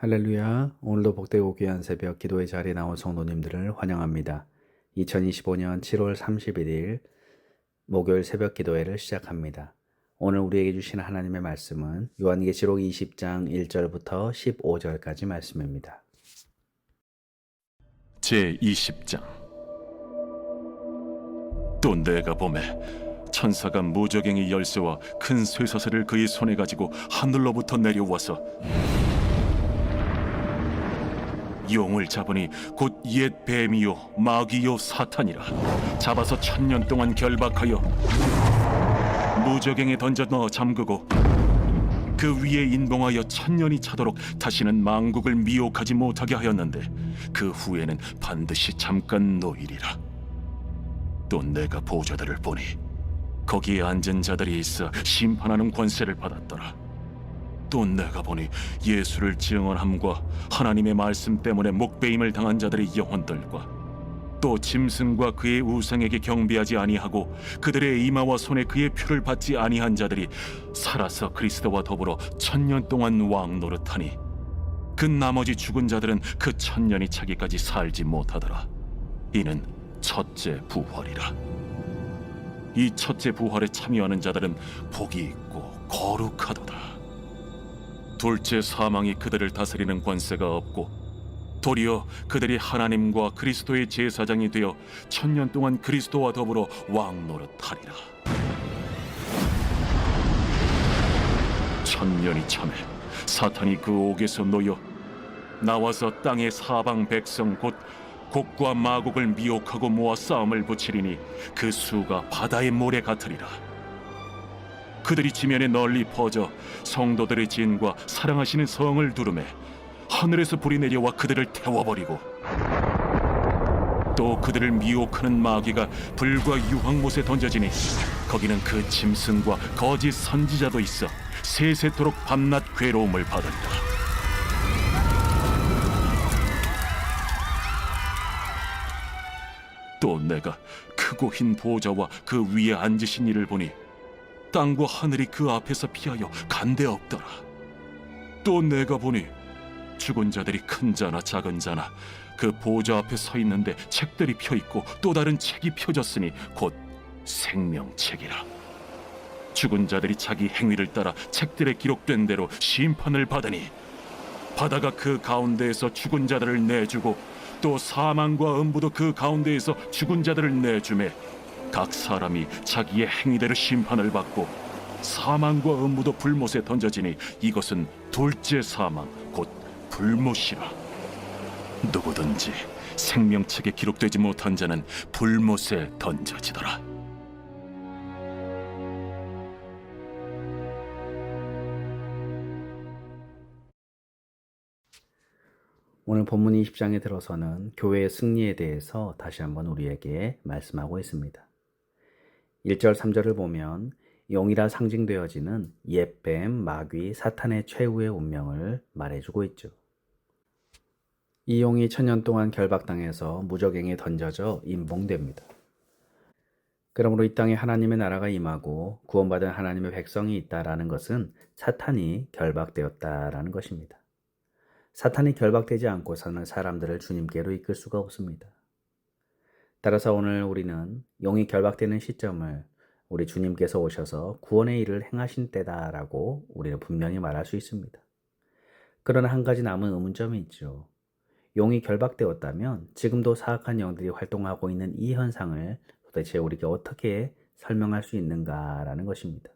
할렐루야. 오늘도 복되고 귀한 새벽 기도의 자리에 나온 성도님들을 환영합니다. 2025년 7월 31일 목요일 새벽 기도회를 시작합니다. 오늘 우리에게 주신 하나님의 말씀은 요한계시록 20장 1절부터 15절까지 말씀입니다. 제20장. 또 내가 보매 천사가 무저갱이 열쇠와 큰 쇠사슬을 그의 손에 가지고 하늘로부터 내려와서 용을 잡으니 곧 옛 뱀이요 마귀요 사탄이라. 잡아서 1000년 동안 결박하여 무저갱에 던져 넣어 잠그고 그 위에 인봉하여 1000년이 차도록 다시는 만국을 미혹하지 못하게 하였는데 그 후에는 반드시 잠깐 노이리라. 또 내가 보좌들을 보니 거기에 앉은 자들이 있어 심판하는 권세를 받았더라. 또 내가 보니 예수를 증언함과 하나님의 말씀 때문에 목베임을 당한 자들의 영혼들과 또 짐승과 그의 우상에게 경배하지 아니하고 그들의 이마와 손에 그의 표를 받지 아니한 자들이 살아서 그리스도와 더불어 1000년 동안 왕 노릇하니 그 나머지 죽은 자들은 그 1000년이 차기까지 살지 못하더라. 이는 첫째 부활이라. 이 첫째 부활에 참여하는 자들은 복이 있고 거룩하도다. 둘째 사망이 그들을 다스리는 권세가 없고 도리어 그들이 하나님과 그리스도의 제사장이 되어 1000년 동안 그리스도와 더불어 왕 노릇하리라. 1000년이 참에 사탄이 그 옥에서 놓여 나와서 땅의 사방 백성 곧 곡과 마곡을 미혹하고 모아 싸움을 붙이리니 그 수가 바다의 모래 같으리라. 그들이 지면에 널리 퍼져 성도들의 진과 사랑하시는 성을 두르매 하늘에서 불이 내려와 그들을 태워버리고 또 그들을 미혹하는 마귀가 불과 유황못에 던져지니 거기는 그 짐승과 거짓 선지자도 있어 세세토록 밤낮 괴로움을 받으리라. 또 내가 크고 흰 보좌와 그 위에 앉으신 이를 보니 땅과 하늘이 그 앞에서 피하여 간데 없더라. 또 내가 보니 죽은 자들이 큰 자나 작은 자나 그 보좌 앞에 서 있는데 책들이 펴 있고 또 다른 책이 펴졌으니 곧 생명책이라. 죽은 자들이 자기 행위를 따라 책들에 기록된 대로 심판을 받으니 바다가 그 가운데에서 죽은 자들을 내주고 또 사망과 음부도 그 가운데에서 죽은 자들을 내주매 각 사람이 자기의 행위대로 심판을 받고 사망과 음부도 불못에 던져지니 이것은 둘째 사망 곧 불못이라. 누구든지 생명책에 기록되지 못한 자는 불못에 던져지더라. 오늘 본문 20장에 들어서는 교회의 승리에 대해서 다시 한번 우리에게 말씀하고 있습니다. 1절 3절을 보면 용이라 상징되어지는 옛뱀, 마귀, 사탄의 최후의 운명을 말해주고 있죠. 이 용이 1000년 동안 결박당해서 무저갱에 던져져 임봉됩니다. 그러므로 이 땅에 하나님의 나라가 임하고 구원받은 하나님의 백성이 있다라는 것은 사탄이 결박되었다라는 것입니다. 사탄이 결박되지 않고서는 사람들을 주님께로 이끌 수가 없습니다. 따라서 오늘 우리는 용이 결박되는 시점을 우리 주님께서 오셔서 구원의 일을 행하신 때다라고 우리는 분명히 말할 수 있습니다. 그러나 한 가지 남은 의문점이 있죠. 용이 결박되었다면 지금도 사악한 영들이 활동하고 있는 이 현상을 도대체 우리가 어떻게 설명할 수 있는가라는 것입니다.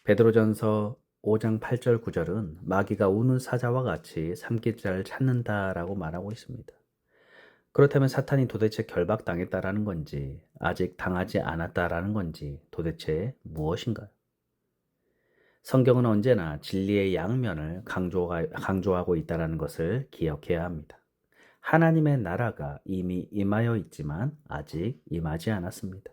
베드로전서 5장 8절 9절은 마귀가 우는 사자와 같이 삼킬 자를 찾는다라고 말하고 있습니다. 그렇다면 사탄이 도대체 결박당했다라는 건지 아직 당하지 않았다라는 건지 도대체 무엇인가요? 성경은 언제나 진리의 양면을 강조하고 있다는 것을 기억해야 합니다. 하나님의 나라가 이미 임하여 있지만 아직 임하지 않았습니다.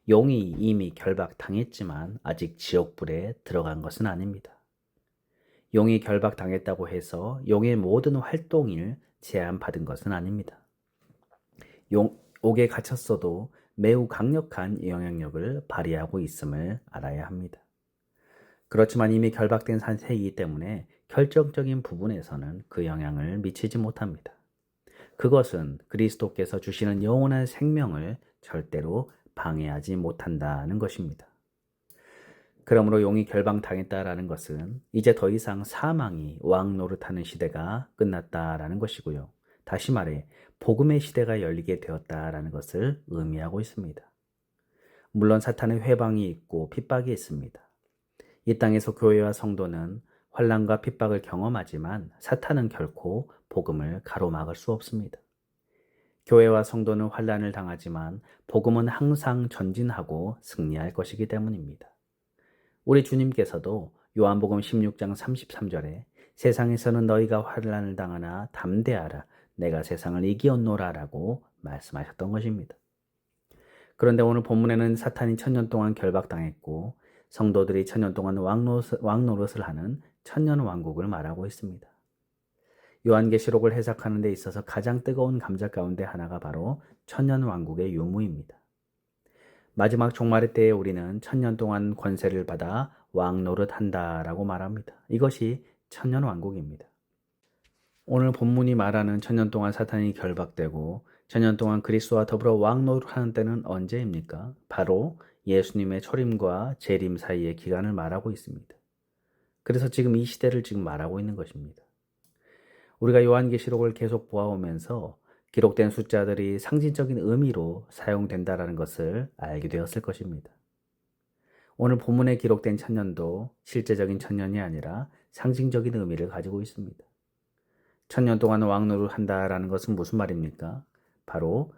용이 이미 결박당했지만 아직 지옥불에 들어간 것은 아닙니다. 용이 결박당했다고 해서 용의 모든 활동을 제한받은 것은 아닙니다. 옥에 갇혔어도 매우 강력한 영향력을 발휘하고 있음을 알아야 합니다. 그렇지만 이미 결박된 상태이기 때문에 결정적인 부분에서는 그 영향을 미치지 못합니다. 그것은 그리스도께서 주시는 영원한 생명을 절대로 방해하지 못한다는 것입니다. 그러므로 용이 결방당했다라는 것은 이제 더 이상 사망이 왕 노릇하는 시대가 끝났다라는 것이고요. 다시 말해 복음의 시대가 열리게 되었다라는 것을 의미하고 있습니다. 물론 사탄의 회방이 있고 핍박이 있습니다. 이 땅에서 교회와 성도는 환난과 핍박을 경험하지만 사탄은 결코 복음을 가로막을 수 없습니다. 교회와 성도는 환난을 당하지만 복음은 항상 전진하고 승리할 것이기 때문입니다. 우리 주님께서도 요한복음 16장 33절에 세상에서는 너희가 환난을 당하나 담대하라 내가 세상을 이기었노라 라고 말씀하셨던 것입니다. 그런데 오늘 본문에는 사탄이 1000년 동안 결박당했고 성도들이 1000년 동안 왕노릇을 하는 천년왕국을 말하고 있습니다. 요한계시록을 해석하는 데 있어서 가장 뜨거운 감자 가운데 하나가 바로 천년왕국의 유무입니다. 마지막 종말의 때에 우리는 1000년 동안 권세를 받아 왕노릇한다라고 말합니다. 이것이 천년왕국입니다. 오늘 본문이 말하는 1000년 동안 사탄이 결박되고 1000년 동안 그리스도와 더불어 왕노릇하는 때는 언제입니까? 바로 예수님의 초림과 재림 사이의 기간을 말하고 있습니다. 그래서 지금 이 시대를 지금 말하고 있는 것입니다. 우리가 요한계시록을 계속 보아오면서 기록된 숫자들이 상징적인 의미로 사용된다라는 것을 알게 되었을 것입니다. 오늘 본문에 기록된 천년도 실제적인 천년이 아니라 상징적인 의미를 가지고 있습니다. 1000년 동안 왕노릇 한다라는 것은 무슨 말입니까? 바로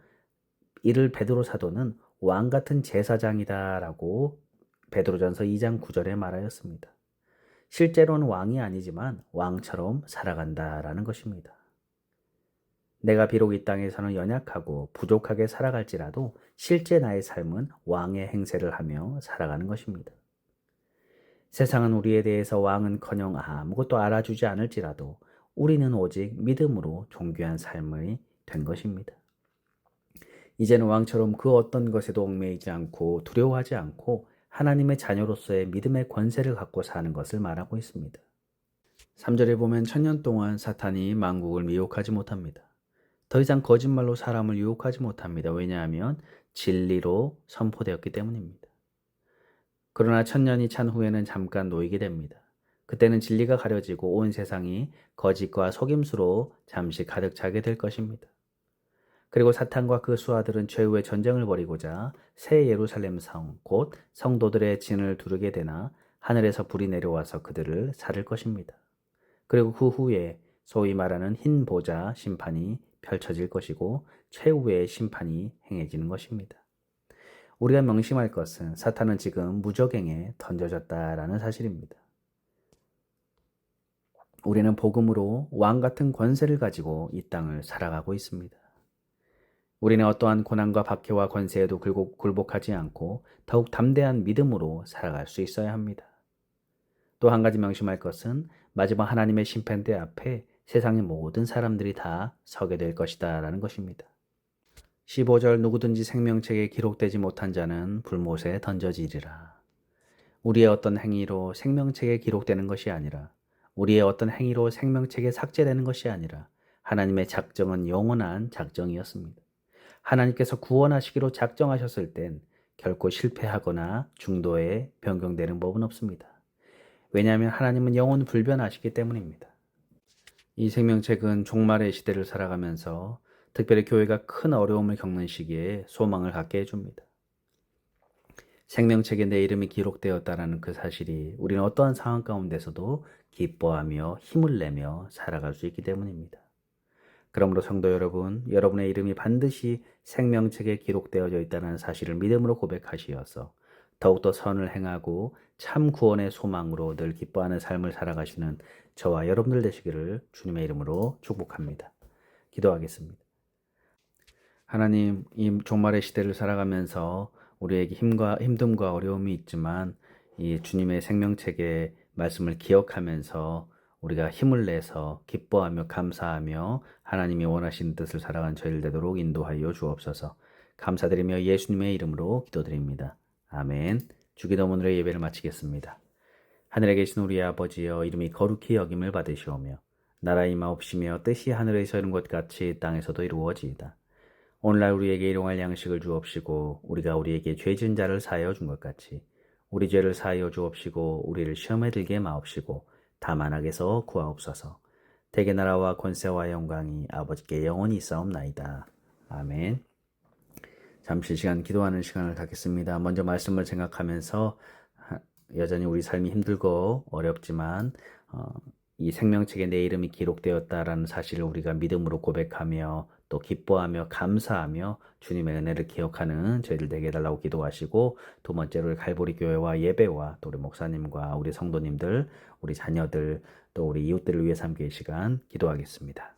이를 베드로 사도는 왕 같은 제사장이다라고 베드로전서 2장 9절에 말하였습니다. 실제로는 왕이 아니지만 왕처럼 살아간다라는 것입니다. 내가 비록 이 땅에서는 연약하고 부족하게 살아갈지라도 실제 나의 삶은 왕의 행세를 하며 살아가는 것입니다. 세상은 우리에 대해서 왕은커녕 아무것도 알아주지 않을지라도 우리는 오직 믿음으로 존귀한 삶이 된 것입니다. 이제는 왕처럼 그 어떤 것에도 얽매이지 않고 두려워하지 않고 하나님의 자녀로서의 믿음의 권세를 갖고 사는 것을 말하고 있습니다. 3절에 보면 1000년 동안 사탄이 만국을 미혹하지 못합니다. 더 이상 거짓말로 사람을 유혹하지 못합니다. 왜냐하면 진리로 선포되었기 때문입니다. 그러나 1000년이 찬 후에는 잠깐 놓이게 됩니다. 그때는 진리가 가려지고 온 세상이 거짓과 속임수로 잠시 가득 차게 될 것입니다. 그리고 사탄과 그 수하들은 최후의 전쟁을 벌이고자 새 예루살렘 성, 곧 성도들의 진을 두르게 되나 하늘에서 불이 내려와서 그들을 살을 것입니다. 그리고 그 후에 소위 말하는 흰 보좌 심판이 펼쳐질 것이고 최후의 심판이 행해지는 것입니다. 우리가 명심할 것은 사탄은 지금 무적행에 던져졌다라는 사실입니다. 우리는 복음으로 왕 같은 권세를 가지고 이 땅을 살아가고 있습니다. 우리는 어떠한 고난과 박해와 권세에도 굴복하지 않고 더욱 담대한 믿음으로 살아갈 수 있어야 합니다. 또 한 가지 명심할 것은 마지막 하나님의 심판대 앞에 세상의 모든 사람들이 다 서게 될 것이다 라는 것입니다. 15절 누구든지 생명책에 기록되지 못한 자는 불못에 던져지리라. 우리의 어떤 행위로 생명책에 기록되는 것이 아니라 우리의 어떤 행위로 생명책에 삭제되는 것이 아니라 하나님의 작정은 영원한 작정이었습니다. 하나님께서 구원하시기로 작정하셨을 땐 결코 실패하거나 중도에 변경되는 법은 없습니다. 왜냐하면 하나님은 영원 불변하시기 때문입니다. 이 생명책은 종말의 시대를 살아가면서 특별히 교회가 큰 어려움을 겪는 시기에 소망을 갖게 해줍니다. 생명책에 내 이름이 기록되었다는 그 사실이 우리는 어떠한 상황 가운데서도 기뻐하며 힘을 내며 살아갈 수 있기 때문입니다. 그러므로 성도 여러분, 여러분의 이름이 반드시 생명책에 기록되어져 있다는 사실을 믿음으로 고백하시어서 더욱더 선을 행하고 참 구원의 소망으로 늘 기뻐하는 삶을 살아가시는 저와 여러분들 되시기를 주님의 이름으로 축복합니다. 기도하겠습니다. 하나님, 이 종말의 시대를 살아가면서 우리에게 힘듦과 어려움이 있지만 이 주님의 생명책의 말씀을 기억하면서 우리가 힘을 내서 기뻐하며 감사하며 하나님이 원하시는 뜻을 살아간 저희를 되도록 인도하여 주옵소서. 감사드리며 예수님의 이름으로 기도드립니다. 아멘. 주기도문으로 예배를 마치겠습니다. 하늘에 계신 우리 아버지여, 이름이 거룩히 여김을 받으시오며 나라 임하옵시며 뜻이 하늘에서 이룬 것 같이 땅에서도 이루어지이다. 오늘날 우리에게 일용할 양식을 주옵시고 우리가 우리에게 죄 지은 자를 사하여 준 것 같이 우리 죄를 사하여 주옵시고 우리를 시험에 들게 마옵시고 다만 악에서 구하옵소서. 대개 나라와 권세와 영광이 아버지께 영원히 있사옵나이다. 아멘. 잠시 시간 기도하는 시간을 갖겠습니다. 먼저 말씀을 생각하면서 여전히 우리 삶이 힘들고 어렵지만 이 생명책에 내 이름이 기록되었다라는 사실을 우리가 믿음으로 고백하며 또 기뻐하며 감사하며 주님의 은혜를 기억하는 저희들 되게 해달라고 기도하시고, 두 번째로 갈보리 교회와 예배와 또 우리 목사님과 우리 성도님들, 우리 자녀들 또 우리 이웃들을 위해 삼길 시간 기도하겠습니다.